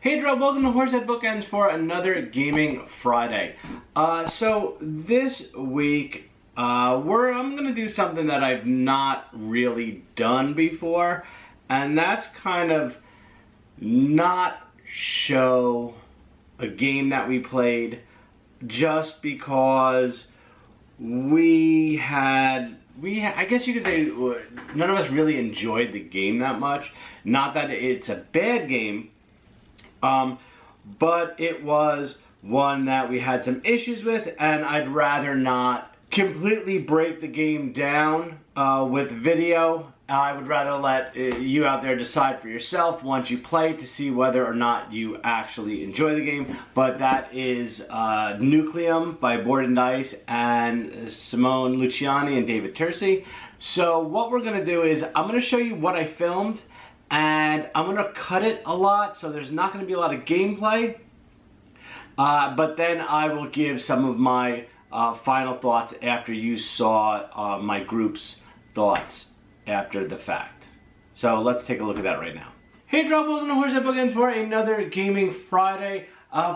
Hey Drew, welcome to Horsehead Bookends for another Gaming Friday. So this week, I'm going to do something that I've not really done before, and that's kind of not show a game that we played just because I guess you could say none of us really enjoyed the game that much. Not that it's a bad game, but it was one that we had some issues with, and I'd rather not completely break the game down with video. I would rather let you out there decide for yourself once you play to see whether or not you actually enjoy the game. But that is Nucleum by Boardgames and Simone Luciani and David Terzi. So what we're going to do is I'm going to show you what I filmed, and I'm going to cut it a lot, so there's not going to be a lot of gameplay. But then I will give some of my final thoughts after you saw my group's thoughts after the fact. So let's take a look at that right now. Hey Drew, welcome to Horsehead Bookends for another Gaming Friday.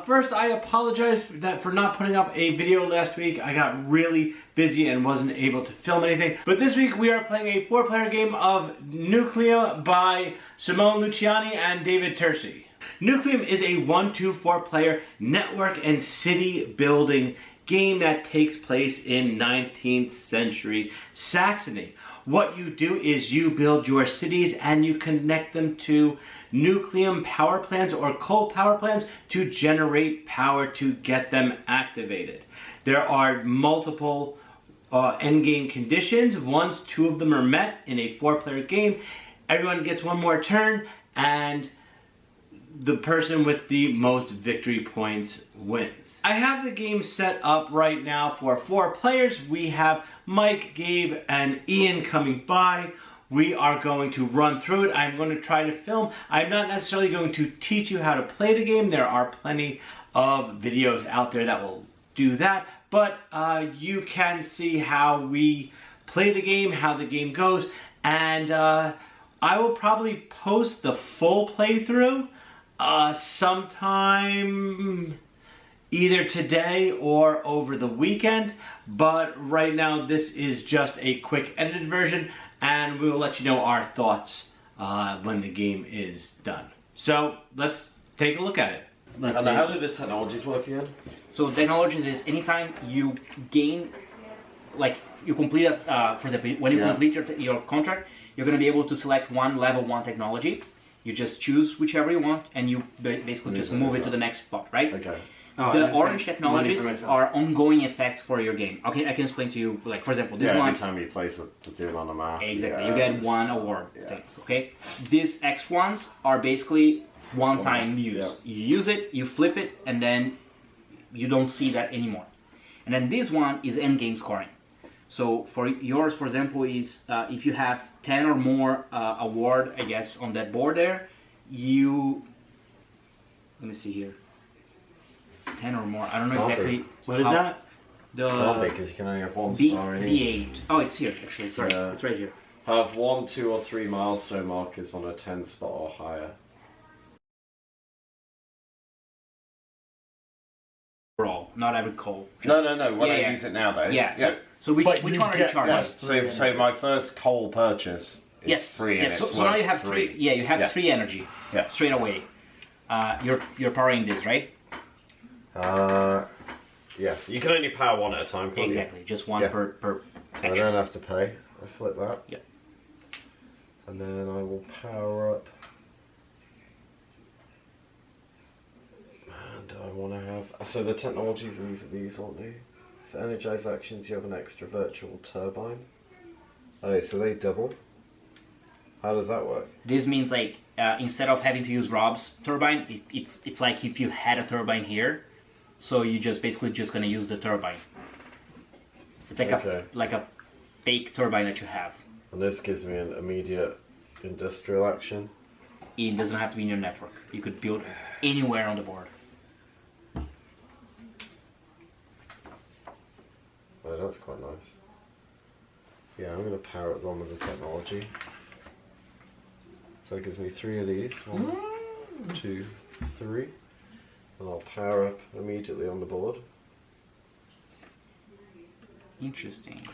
First, I apologize for not putting up a video last week. I got really busy and wasn't able to film anything. But this week we are playing a 4-player game of Nucleum by Simone Luciani and David Terzi. Nucleum is a 1-2-4 player network and city building game that takes place in 19th century Saxony. What you do is you build your cities and you connect them to Nucleum power plants or coal power plants to generate power to get them activated. There are multiple endgame conditions. Once 2 of them are met in a 4-player game, everyone gets one more turn, and the person with the most victory points wins. I have the game set up right now for 4 players. We have Mike, Gabe, and Ian coming by. We are going to run through it. I'm going to try to film. I'm not necessarily going to teach you how to play the game. There are plenty of videos out there that will do that. But you can see how we play the game, how the game goes, and I will probably post the full playthrough sometime either today or over the weekend, but right now this is just a quick edited version, and we will let you know our thoughts when the game is done. So let's take a look at it. And how do the technologies work again? So technologies is anytime you gain, like you complete for example, when you complete your contract, you're going to be able to select one level 1 technology. You just choose whichever you want, and you basically just move it to the next spot, right? Okay. The orange technologies are ongoing effects for your game. Okay, I can explain to you, like for example, this one. Every time you place a platoon on the map. Exactly, you get 1 award. Thing, okay, these X ones are basically one-time use. Yeah. You use it, you flip it, and then you don't see that anymore. And then this one is end-game scoring. So for yours, for example, is if you have 10 or more award, I guess, on that board there, you, let me see here, 10 or more, I don't know exactly. What is that? Can't be, because you can only have 1 star in each. B8. Oh, it's here, actually, sorry, it's right here. Have 1, 2, or 3 milestone markers on a 10 spot or higher. Overall, not every coal. No, when I use it now though. Yeah. So which one are you charging? Yes. So my first coal purchase is free, and it's so now you have 3. 3. Yeah, you have 3 energy. Yeah. Straight away. You're powering this, right? Yes. You can only power 1 at a time, can't Exactly. Just 1 per I don't have to pay. I flip that. Yeah. And then I will power up. And I want to have. So the technologies are these, aren't they? For energized actions, you have an extra virtual turbine. Oh, so they double. How does that work? This means like instead of having to use Rob's turbine, it's like if you had a turbine here, so you just basically just gonna use the turbine. It's like a fake turbine that you have. And this gives me an immediate industrial action. It doesn't have to be in your network. You could build anywhere on the board. Oh, that's quite nice. Yeah, I'm going to power up one with the technology. So it gives me 3 of these. 1, 2, 3. And I'll power up immediately on the board. Interesting.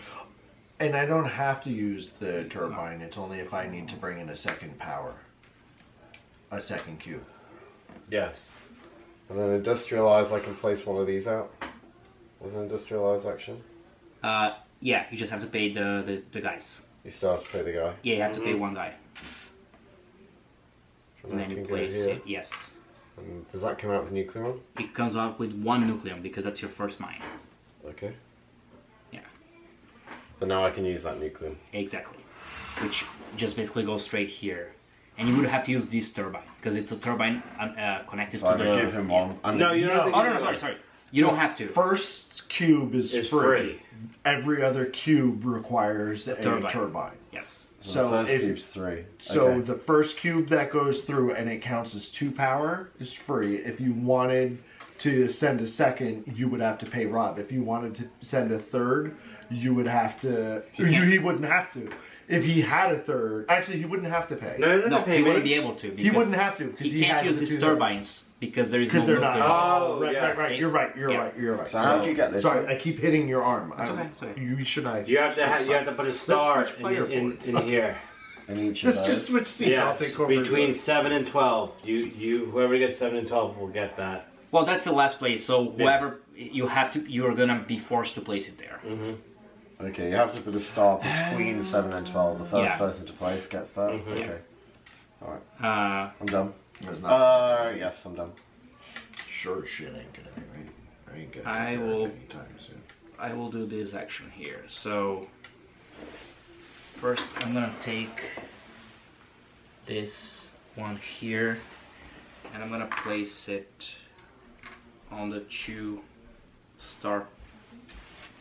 And I don't have to use the turbine. It's only if I need to bring in a second power. A second cube. Yes. And then industrialize, I can place one of these out. As an industrialize action. Yeah, you just have to pay the guys. You still have to pay the guy. Yeah, you have to pay one guy. And then I you can go place here. it. Yes. And does that come out with Nucleum? It comes out with 1 Nucleum because that's your first mine. Okay. Yeah. But now I can use that Nucleum. Exactly. Which just basically goes straight here. And you would have to use this turbine because it's a turbine connected So to I the. give him one. And No, you don't. No. Have to Oh no, sorry. You don't have to. First cube is It's free. free. Every other cube requires a turbine. turbine. Yes. So the first if- cube's 3. So Okay. the first cube that goes through and it counts as 2 power is free. If you wanted to send a second, you would have to pay Rob. If you wanted to send a third, you would have to. He wouldn't have to. If he had a third, actually, he wouldn't have to pay. No, he doesn't No, pay he me. wouldn't be able to. He wouldn't have to because He he can't has use the his 2 turbines because there is no. because they're not. nuclear. Oh, right, yeah. right. You're right. You're Yeah. right. You're right. So how did you get this? Sorry, I keep hitting your arm. It's okay, it's okay. You should not. You have to put a star switch player in boards. here. In each of Let's those. just switch seats. Yeah, I'll take over. between 7 and 12. You whoever gets 7 and 12 will get that. Well, that's the last place. So whoever you're gonna be forced to place it there. Mm-hmm. Okay, you have to put a star between 7 and 12. The first Yeah. person to place gets that. Mhm. Okay. Alright. I'm done. That's not Yes, I'm done. sure as shit ain't gonna be right. I ain't gonna. I get there will- anytime soon. I will do this action here. So first, I'm gonna take this one here, and I'm gonna place it on the 2 star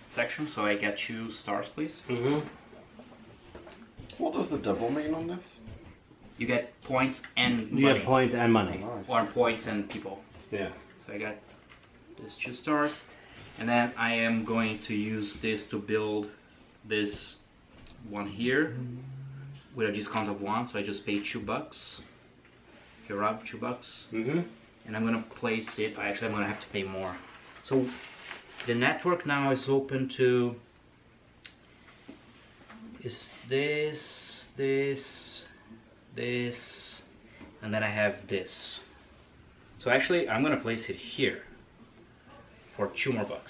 section. So I get 2 stars, please. Mm-hmm. What does the double mean on this? You get points and You money, get points and money. Nice. or points and people. Yeah. So I got these 2 stars, and then I am going to use this to build this one here with a discount of 1. So I just pay $2. Here, Rob, $2, Mm-hmm. and I'm gonna place it. Actually, I'm gonna have to pay more. So the network now is open to. Is this, and then I have this. So actually, I'm gonna place it here for $2 more.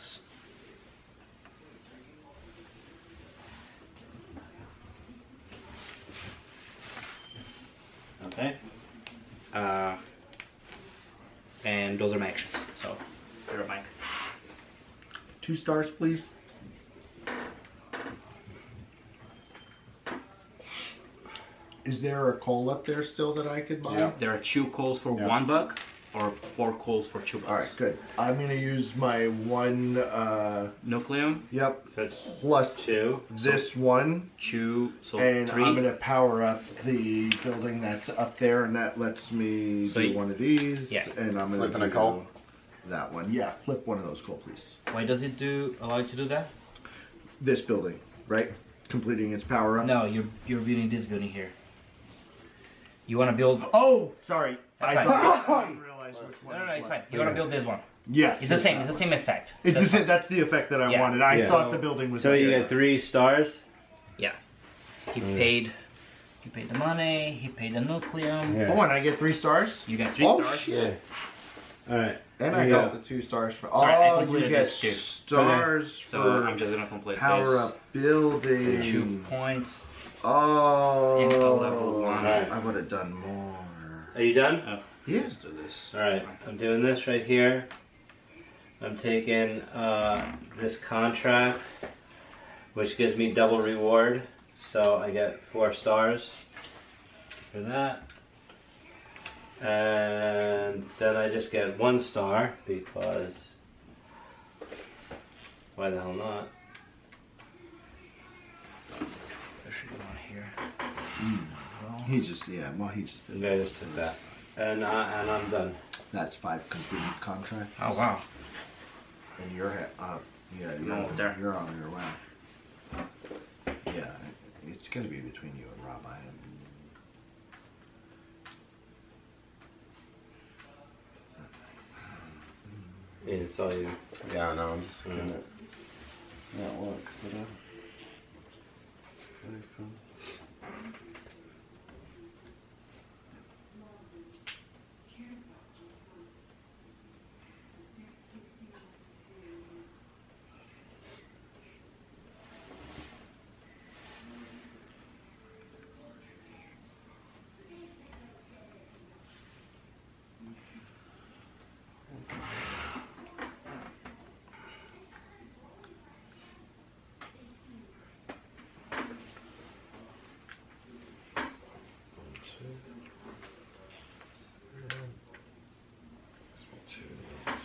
Okay. And those are my actions. So, here are mine. 2 stars, please. Is there a coal up there still that I could buy? Yeah. There are 2 calls for Yeah. $1 or 4 calls for $2. All right, good. I'm gonna use my 1. Nucleum, Yep. So it's Plus 2. this one, 2, so and 3. I'm gonna power up the building that's up there, and that lets me So do you- one of these. Yeah. And I'm gonna Flipping a do coal? that one. Yeah, flip one of those coal, please. Why does it allow you to do that? This building, right? Completing its power up. No, you're building this building here. You want to build. Oh, sorry. That's I fine. thought I didn't realize which one. No, was it's what. fine. You want to build this one. Yes. It's the same. It's that the one. same effect. It's That's the same. fine. That's the effect that I Yeah. wanted. I Yeah. thought the building was. So up you there. get 3 stars. Yeah. He paid. He paid the money. He paid the nucleum. Yeah. Oh, and I get 3 stars. You get 3 Oh stars. shit! All right. And Here I you got go. the 2 stars for. Sorry, I Oh, you completed get this too. stars So for I'm just gonna complete power this. up building. 2 points. Oh, And a level 1. I would have done more. Are you done? Oh, Yeah. let's do this. All right. I'm doing this right here. I'm taking this contract, which gives me double reward. So I get 4 stars for that. And then I just get 1 star because why the hell not? There should be one here. He just did. And I just took that. And I'm done. That's 5 completed contracts. Oh wow. And you're you're Almost there. You're on your way. Yeah, it's gonna be between you and Rob. Yeah, saw you. Yeah, I know, I'm just looking at how it works. Open.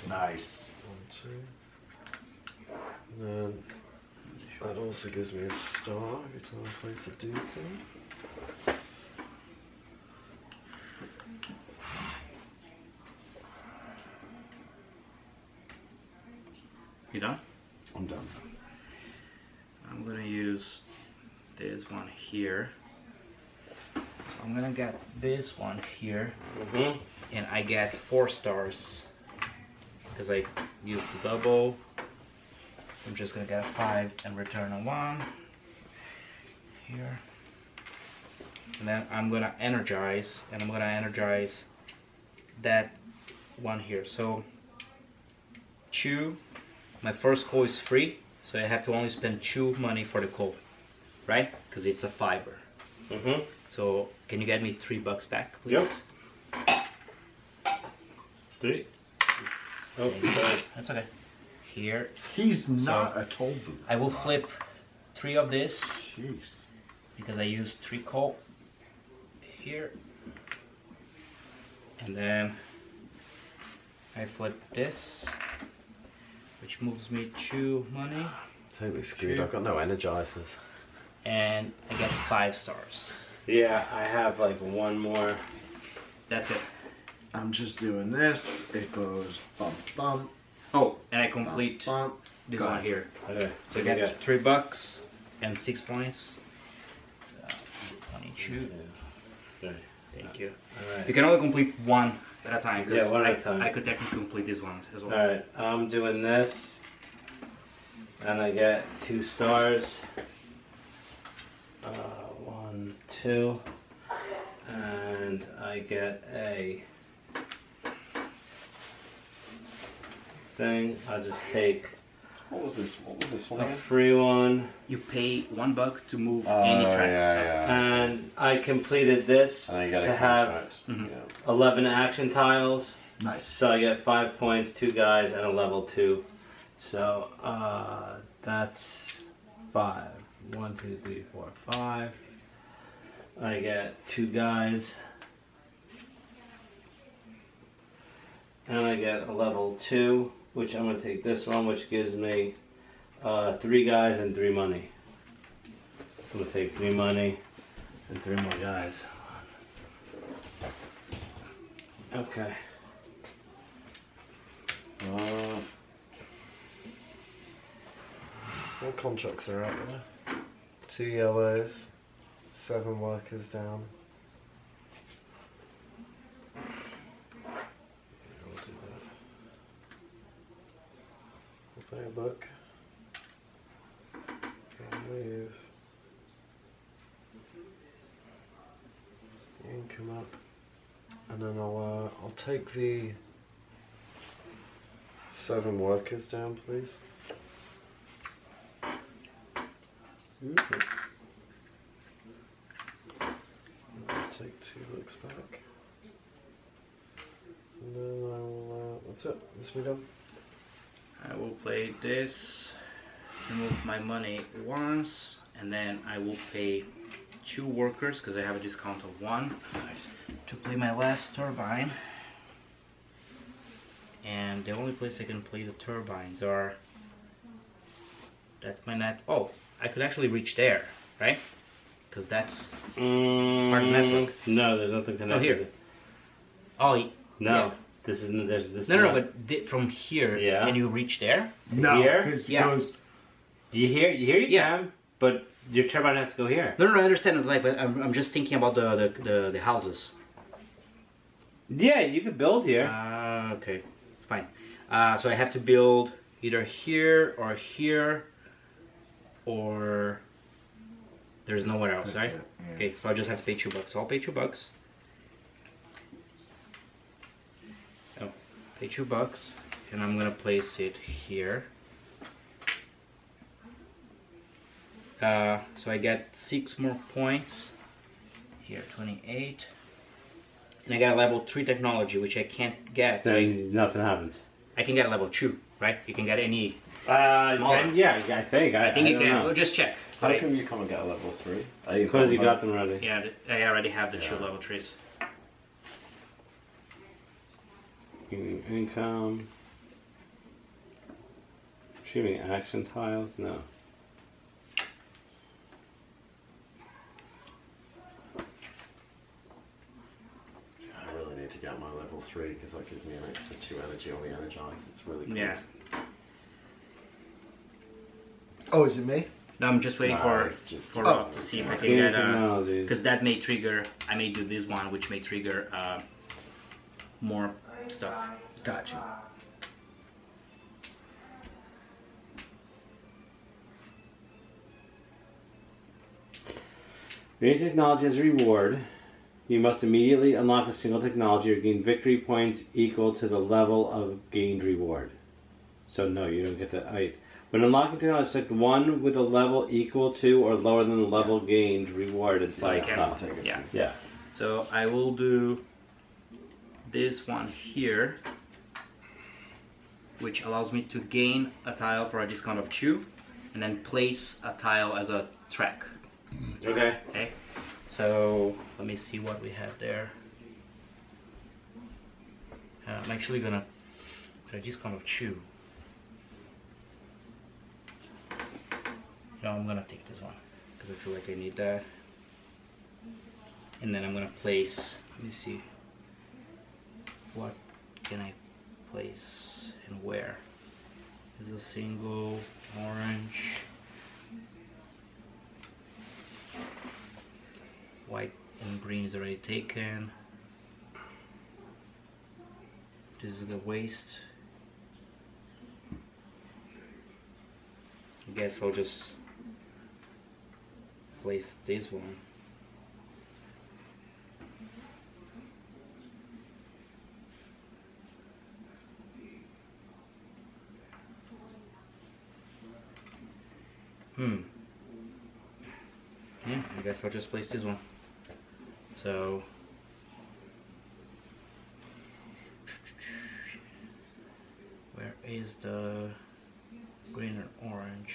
Nice. 1, 2. And then that also gives me a star every time I place a dukedom. You done? I'm done. I'm gonna use this one here. So I'm gonna get this one here, and I get 4 stars because I used the double. I'm just gonna get 5 and return a 1 here, and then I'm gonna energize, and I'm gonna energize that one here. So 2. My first coal is free, so I have to only spend 2 money for the coal, right? Because it's a fiber. So can you get me $3 back, please? Yep. 3. Oh, sorry. That's okay. Here, He's not a toll booth. I will flip 3 of this Jeez. because I used 3 coal here, and then I flip this, which moves me 2 money, Totally screwed. I've got no energizers. and I get 5 stars. Yeah, I have like 1 more. That's it. I'm just doing this. It goes bump, bump, Oh, and I complete bump. this Got one it. here. Okay, So I get $3 and 6 points. So 22. Okay. Thank you. Alright. You can only complete 1 at a time. 'Cause Yeah, 1 at a time. I could technically complete this one as well. Alright, I'm doing this. And I get 2 stars. 1, 2. And I get a thing. I'll just take What was this one a again? free one. You pay $1 to move Oh, any track. yeah. And I completed this And I got to a have contract. Mhm. Yeah. 11 action tiles. Nice. So I get 5 points, 2 guys, and a level 2. So that's 5. 1, 2, 3, 4, 5. I get 2 guys. And I get a level 2, which I'm going to take this one, which gives me 3 guys and 3 money. I'm going to take 3 money and 3 more guys. Okay. What contracts are out there? 2 yellows, 7 workers down. We'll do that. We'll play a book. I'll move. You can come up, and then I'll take the 7 workers down, please. I'll take 2 looks back. And then I'll, that's it. This will be done. I will play this, remove my money once, and then I will pay 2 workers because I have a discount of 1 to play my last turbine. And the only place I can play the turbines are, that's my net. Oh, I could actually reach there, right? Because that's part of the network. No, there's nothing connected. Oh, here. Oh, No, yeah. this isn't. This. No, but from here, Yeah. can you reach there? No, Here? because it Yeah. goes. You hear? You Yeah. can, but your turbine has to go here. No, I understand. Like, but I'm just thinking about the houses. Yeah, you could build here. Okay, fine. So I have to build either here, or there's nowhere else, That's right? it, yeah. Okay, so I just have to pay $2. So I'll pay $2. Oh, pay $2, and I'm gonna place it here. So I get 6 more points. Here, 28. And I got a level 3 technology, which I can't get. So Then nothing happens. I can get a level 2, right? You can get any. Yeah, I think. I think you don't can. know. We'll just check. How Right? come you come and get a level 3? Because you got them ready. Yeah, I already have the 2 Yeah. level 3s. Income. Achieving action tiles? No. I really need to get my level 3 because that gives me an extra 2 energy on the energize. It's really cool. Yeah. Oh, is it me? No, I'm just waiting No, it's just- for Rob to see if I can Game get technologies. because that may trigger. I may do this one, which may trigger more stuff. Gotcha. Gain technology as a reward. You must immediately unlock a single technology or gain victory points equal to the level of gained reward. So no, you don't get that. When unlocking technology, select one with a level equal to or lower than the level gained reward inside Okay. top. Take it. Yeah. Yeah. So I will do this one here, which allows me to gain a tile for a discount of 2, and then place a tile as a track. Okay. Okay. So let me see what we have there. I'm actually gonna put a discount of 2. No, I'm gonna take this one because I feel like I need that. And then I'm gonna place. Let me see. What can I place and where? Is a single orange, white and green is already taken. This is the waste. I guess I'll just place this one. Yeah, I guess I'll just place this one. So where is the green and orange?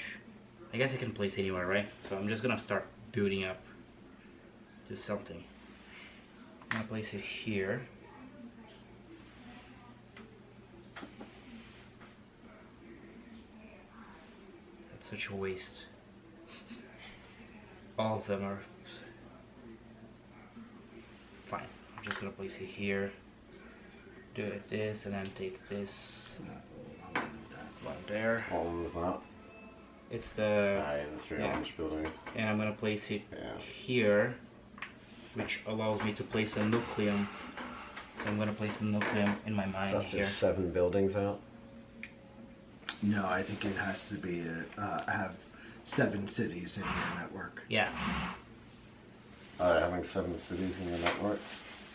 I guess I can place anywhere, right? So I'm just gonna start building up to something. I'm gonna place it here. That's such a waste. All of them are fine. I'm just gonna place it here. Do it like this, and then take this one there. What one was that? It's the The 3 yeah. orange buildings. and I'm gonna place it Yeah. here, which allows me to place a nucleum. So I'm gonna place a nucleum in my Is mind that here. just 7 buildings out? No, I think it has to be have 7 cities in your network. Yeah, Having 7 cities in your network?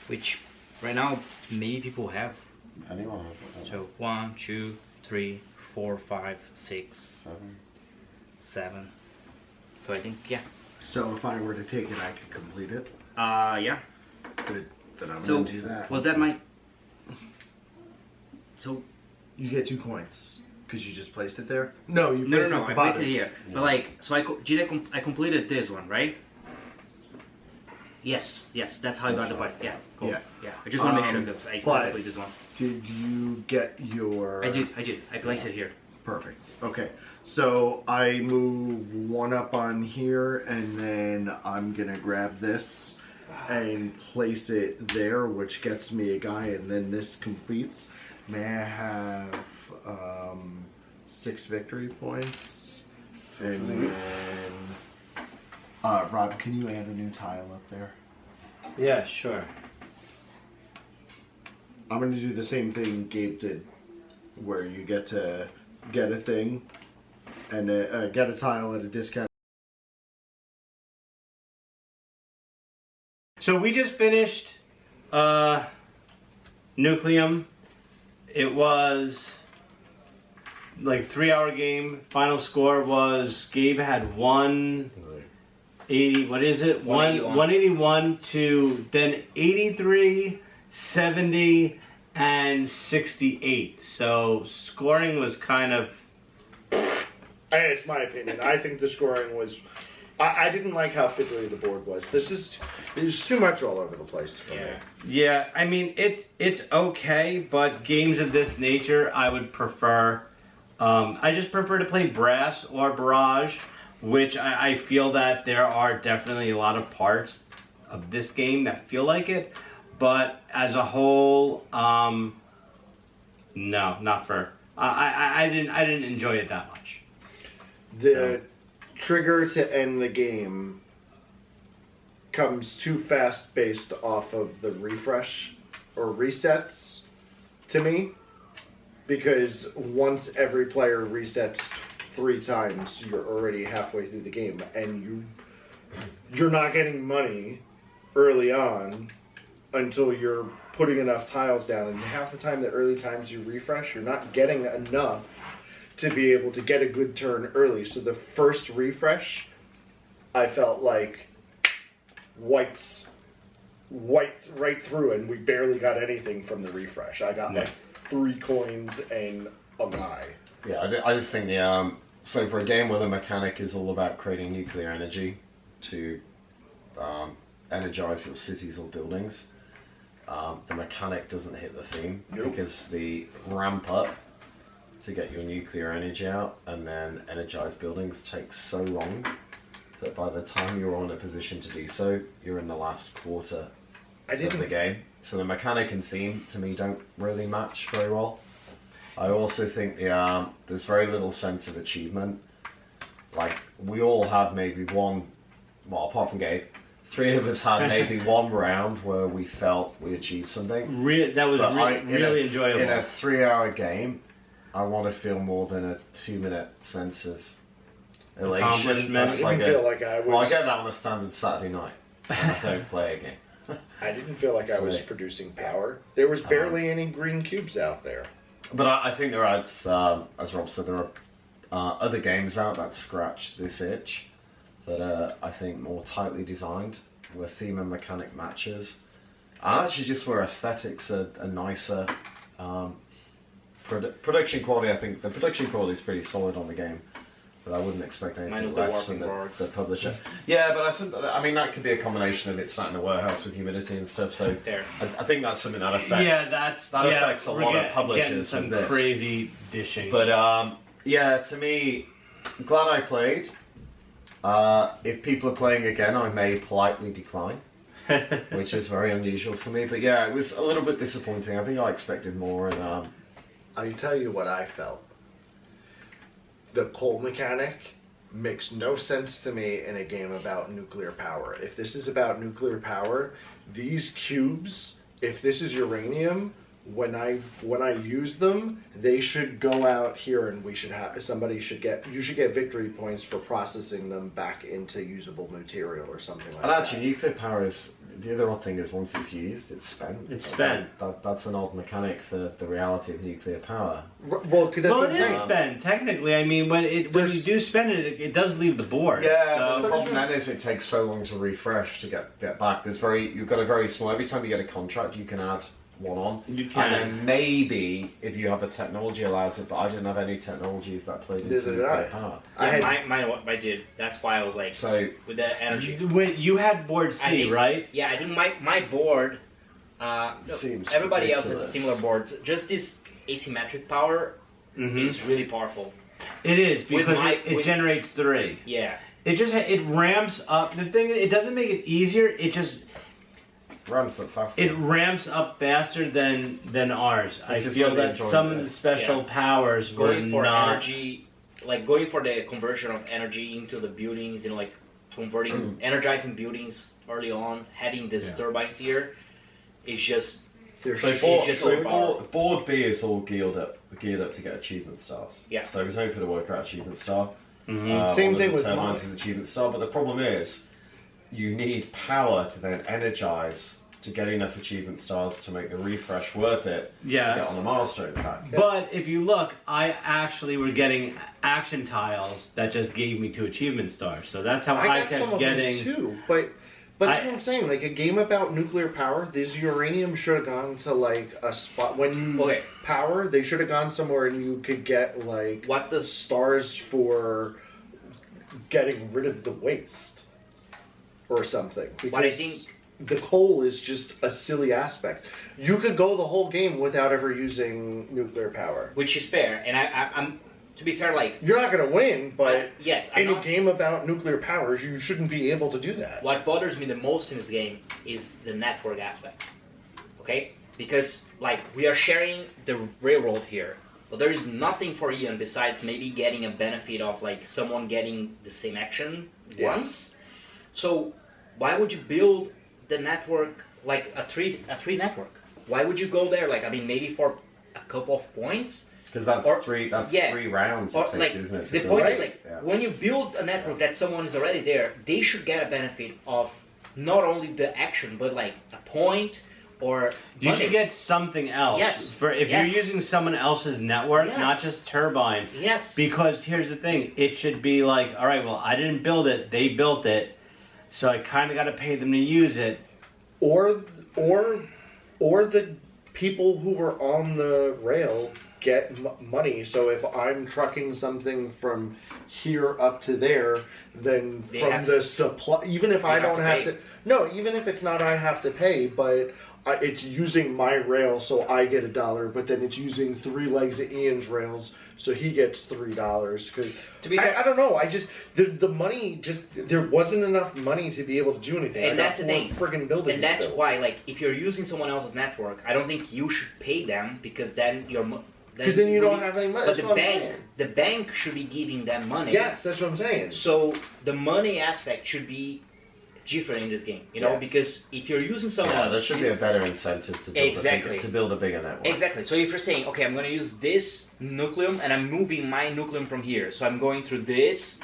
which right now many people have. Anyone has it? don't So 1, 2, 3, 4, 5, 6, they? 7. 7. So I think yeah. So if I were to take it, I could complete it. Yeah. Good. Then I'm So gonna do that. was that my? So You get 2 coins because you just placed it there. No, you no, placed it no, at the I placed bottom. it here. But like, so I completed this one, right? Yes, that's how I got the part. Yeah, cool. Yeah. Yeah. I just want to make sure because I but- completed this one. Did you get your? I did. I placed it here. Perfect. Okay. So I move 1 up on here, and then I'm gonna grab this and place it there, which gets me a guy, and then this completes. May I have 6 victory points? And then, Rob, can you add a new tile up there? Yeah, sure. I'm gonna do the same thing Gabe did. where you get to get a thing and get a tile at a discount. So we just finished Nucleum. It was like 3-hour game. Final score was Gabe had 180. What is it? 181 to then 83, 70, and 68. So scoring was kind of. It's my opinion. I think the scoring was. I didn't like how fiddly the board was. There's too much all over the place for me. Yeah, I mean it's okay, but games of this nature I would prefer. I just prefer to play Brass or Barrage, which I feel that there are definitely a lot of parts of this game that feel like it, but as a whole, no, not for. I didn't enjoy it that much. The trigger to end the game comes too fast based off of the refresh or resets to me, because once every player resets 3 times, you're already halfway through the game, and you're not getting money early on until you're putting enough tiles down, and half the time the early times you refresh, you're not getting enough to be able to get a good turn early. So the first refresh, I felt like wiped right through, and we barely got anything from the refresh. I got like 3 coins and a guy. Yeah, I just think the so for a game where the mechanic is all about creating nuclear energy to energize your cities or buildings, the mechanic doesn't hit the theme, because the ramp up to get your nuclear energy out and then energize buildings takes so long that by the time you're in a position to do so, you're in the last quarter of the game. So the mechanic and theme, to me, don't really match very well. I also think there's very little sense of achievement. Like, we all had maybe one, well, apart from Gabe, 3 of us had maybe one round where we felt we achieved something. That was really enjoyable. In a 3-hour game, I want to feel more than a 2-minute sense of elation. I didn't feel like I was. Well, I get that on a standard Saturday night when I don't play a game. I didn't feel like I was producing power. There was barely any green cubes out there. But I think there are, as Rob said, there are other games out that scratch this itch that are, I think, more tightly designed, where theme and mechanic matches, and actually just where aesthetics are nicer. Production quality, I think the production quality is pretty solid on the game, but I wouldn't expect anything less from the publisher. Yeah, but I mean that could be a combination of it sat in a warehouse with humidity and stuff. So I think that's something that affects. Yeah, that affects a lot of publishers. Some crazy dishing. But yeah, to me, I'm glad I played. If people are playing again, I may politely decline, which is very unusual for me. But yeah, it was a little bit disappointing. I think I expected more, and I'll tell you what I felt. The coal mechanic makes no sense to me in a game about nuclear power. If this is about nuclear power, these cubes, if this is uranium, when I use them, they should go out here, and you should get victory points for processing them back into usable material or something like that. And actually, nuclear power is, the other odd thing is, once it's used, it's spent. It's spent. That's an odd mechanic for the reality of nuclear power. Well, it is spent technically. I mean, when you do spend it, it does leave the board. Yeah, so. but the problem then is it takes so long to refresh to get back. You've got a very small. Every time you get a contract, you can add one on. You can. And then maybe if you have a technology allows it, but I didn't have any technologies that played into nuclear power. I did. That's why I was like, with the energy. You had board C, right? Yeah, I think my board. Everybody else has a similar board. Just this asymmetric power is really powerful. It is, because it generates 3. Yeah. It ramps up. The thing, it doesn't make it easier. It just ramps up faster. It ramps up faster than ours. I feel that some of the special powers were going for not energy, like going for the conversion of energy into the buildings, like converting, energizing buildings early on, having these turbines here, is just Board B is all geared up to get achievement stars. Yeah. So it's only for the worker achievement star. Same thing with mine. is achievement star, but the problem is you need power to then energize to get enough achievement stars to make the refresh worth it to get on the milestone track. But if you look, I actually were getting action tiles that just gave me 2 achievement stars. So that's how I got some kept of getting. them too, but that's what I'm saying. Like a game about nuclear power, this uranium should have gone to like a spot when you power. They should have gone somewhere and you could get like stars for getting rid of the waste or something. Because But I think the coal is just a silly aspect. You could go the whole game without ever using nuclear power, which is fair, and I'm to be fair, like you're not going to win, but yes, in a game about nuclear powers, you shouldn't be able to do that. What bothers me the most in this game is the network aspect. Okay, because like we are sharing the railroad here, but there is nothing for Ian besides maybe getting a benefit of like someone getting the same action once. So why would you build the network like a tree network? Why would you go there? Like, I mean, maybe for a couple of points. Because that's three rounds. Or, it takes, like, isn't it? The point is like when you build a network that someone is already there, they should get a benefit of not only the action but like a point or You money. should get something else. Yes. For if you're using someone else's network, not just turbine. Yes. Because here's the thing, it should be like, all right, well, I didn't build it, they built it, so I kind of got to pay them to use it. Or the people who were on the rail get money. So if I'm trucking something from here up to there, then from the supply, even if I don't have to, even if it's not I have to pay, but it's using my rail, so I get $1. But then it's using 3 legs of Ian's rails, so he gets $3. Because I don't know, I just the money there wasn't enough money to be able to do anything. And that's the thing. Friggin' buildings. And that's why, like, if you're using someone else's network, I don't think you should pay them because then you're. Because then you don't have any money. But That's the bank should be giving them money. Yes, that's what I'm saying. So the money aspect should be different in this game, you know, because if you're using someone, there should be a better incentive to build a bigger network. Exactly. So if you're saying, okay, I'm going to use this Nucleum and I'm moving my Nucleum from here, so I'm going through this.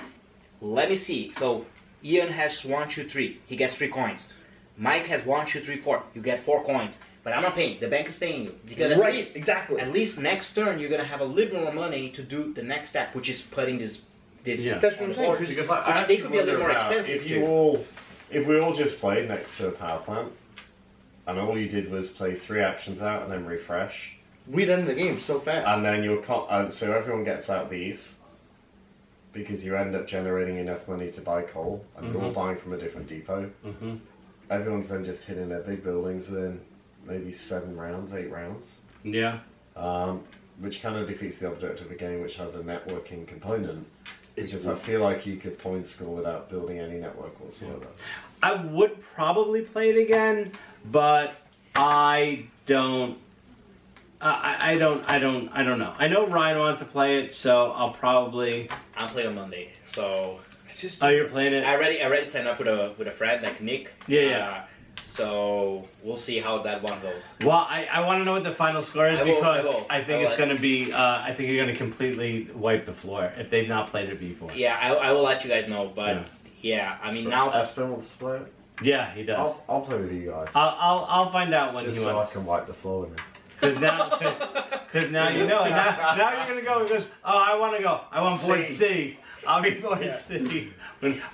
Let me see. So Ian has 1, 2, 3. He gets 3 coins. Mike has 1, 2, 3, 4. You get 4 coins. But I'm not paying. The bank is paying you because at least next turn you're gonna have a little more money to do the next step, which is putting this. That's what I'm saying. Because I they could be a little more expensive. If we all just played next to a power plant, and all you did was play 3 actions out and then refresh, we'd end the game so fast. And then so everyone gets out these because you end up generating enough money to buy coal, and you're all buying from a different depot. Everyone's then just hitting their big buildings within maybe 7 rounds, 8 rounds. Yeah. Which kind of defeats the object of a game which has a networking component. Because I feel like you could point score without building any network whatsoever. I would probably play it again, but I don't. I don't know. I know Ryan wants to play it, so I'll play on Monday. So. You're playing it? I already signed up with a friend like Nick. Yeah. So we'll see how that one goes. Well, I want to know what the final score is because I think it's going to be. I think you're going to completely wipe the floor if they've not played it before. Yeah, I will let you guys know. But I mean now. Aspen wants to play it. Yeah, he does. I'll play with you guys. I'll find out when just he so wants. I can wipe the floor with him. Because now you know. Now you're going to go because I want to go. I want board C. I'll be board C.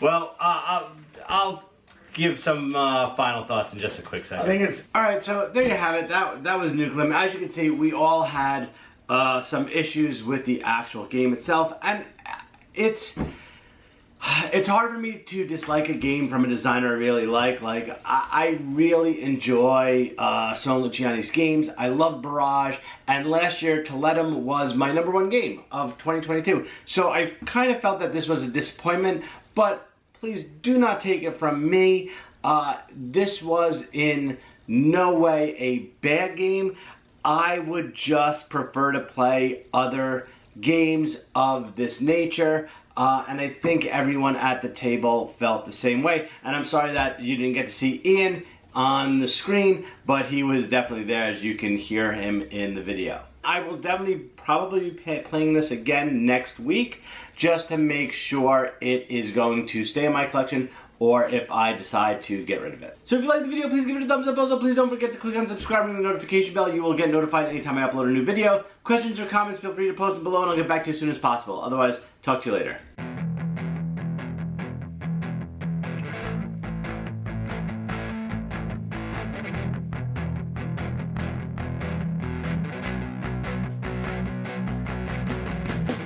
Well, I'll give some final thoughts in just a quick second. I think it's alright, so there you have it. That was Nucleum. As you can see, we all had some issues with the actual game itself, and it's hard for me to dislike a game from a designer I really like. Like, I really enjoy some of Luciani's games. I love Barrage, and last year Toletum was my #1 game of 2022. So I kind of felt that this was a disappointment, but please do not take it from me. This was in no way a bad game. I would just prefer to play other games of this nature. And I think everyone at the table felt the same way. And I'm sorry that you didn't get to see Ian on the screen, but he was definitely there, as you can hear him in the video. I will definitely probably be playing this again next week, just to make sure it is going to stay in my collection, or if I decide to get rid of it. So if you like the video, please give it a thumbs up. Also, please don't forget to click on subscribe and the notification bell. You will get notified anytime I upload a new video. Questions or comments, feel free to post them below and I'll get back to you as soon as possible. Otherwise, talk to you later.